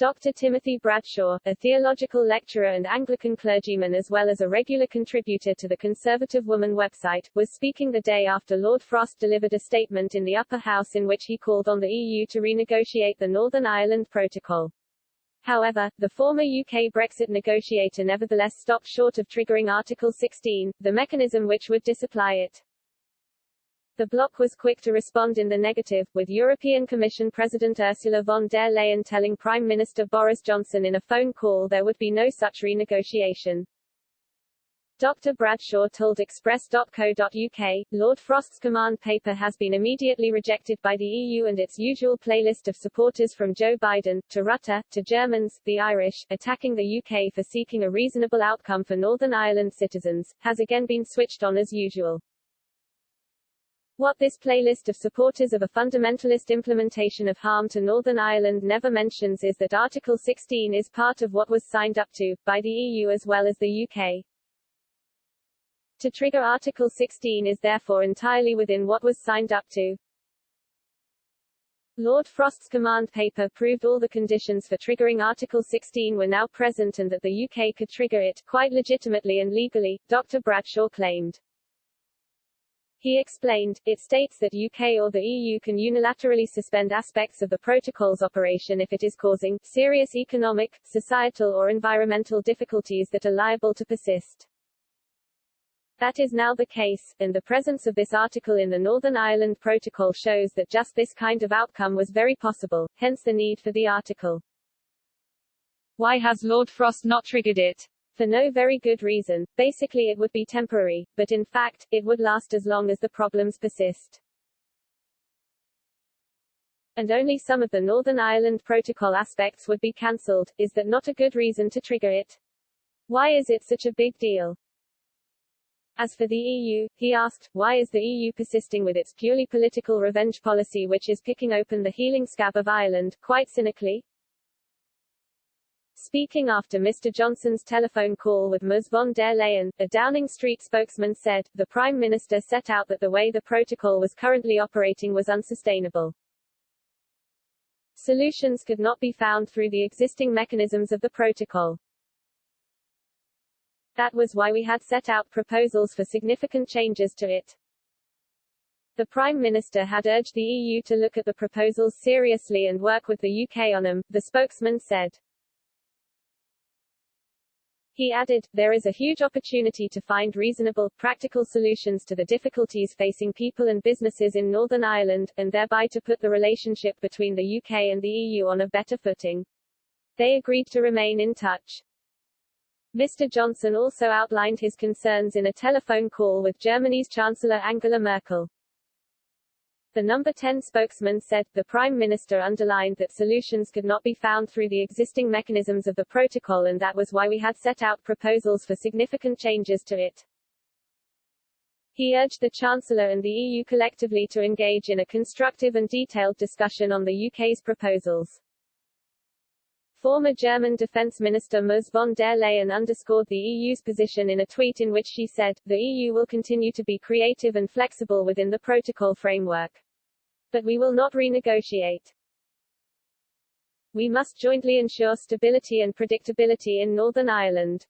Dr. Timothy Bradshaw, a theological lecturer and Anglican clergyman as well as a regular contributor to the Conservative Woman website, was speaking the day after Lord Frost delivered a statement in the Upper House in which he called on the EU to renegotiate the Northern Ireland Protocol. However, the former UK Brexit negotiator nevertheless stopped short of triggering Article 16, the mechanism which would disapply it. The bloc was quick to respond in the negative, with European Commission President Ursula von der Leyen telling Prime Minister Boris Johnson in a phone call there would be no such renegotiation. Dr. Bradshaw told Express.co.uk, Lord Frost's command paper has been immediately rejected by the EU and its usual playlist of supporters from Joe Biden, to Rutte, to Germans, the Irish, attacking the UK for seeking a reasonable outcome for Northern Ireland citizens, has again been switched on as usual. What this playlist of supporters of a fundamentalist implementation of harm to Northern Ireland never mentions is that Article 16 is part of what was signed up to, by the EU as well as the UK. To trigger Article 16 is therefore entirely within what was signed up to. Lord Frost's command paper proved all the conditions for triggering Article 16 were now present and that the UK could trigger it, quite legitimately and legally, Dr. Bradshaw claimed. He explained, it states that UK or the EU can unilaterally suspend aspects of the protocol's operation if it is causing serious economic, societal or environmental difficulties that are liable to persist. That is now the case, and the presence of this article in the Northern Ireland Protocol shows that just this kind of outcome was very possible, hence the need for the article. Why has Lord Frost not triggered it? For no very good reason. Basically it would be temporary, but in fact, it would last as long as the problems persist. And only some of the Northern Ireland Protocol aspects would be cancelled. Is that not a good reason to trigger it? Why is it such a big deal? As for the EU, he asked, why is the EU persisting with its purely political revenge policy which is picking open the healing scab of Ireland, quite cynically? Speaking after Mr. Johnson's telephone call with Ms. von der Leyen, a Downing Street spokesman said, the Prime Minister set out that the way the protocol was currently operating was unsustainable. Solutions could not be found through the existing mechanisms of the protocol. That was why we had set out proposals for significant changes to it. The Prime Minister had urged the EU to look at the proposals seriously and work with the UK on them, the spokesman said. He added, there is a huge opportunity to find reasonable, practical solutions to the difficulties facing people and businesses in Northern Ireland, and thereby to put the relationship between the UK and the EU on a better footing. They agreed to remain in touch. Mr. Johnson also outlined his concerns in a telephone call with Germany's Chancellor Angela Merkel. The Number 10 spokesman said, the Prime Minister underlined that solutions could not be found through the existing mechanisms of the protocol and that was why we had set out proposals for significant changes to it. He urged the Chancellor and the EU collectively to engage in a constructive and detailed discussion on the UK's proposals. Former German Defence Minister Ms. von der Leyen underscored the EU's position in a tweet in which she said, the EU will continue to be creative and flexible within the protocol framework. But we will not renegotiate. We must jointly ensure stability and predictability in Northern Ireland.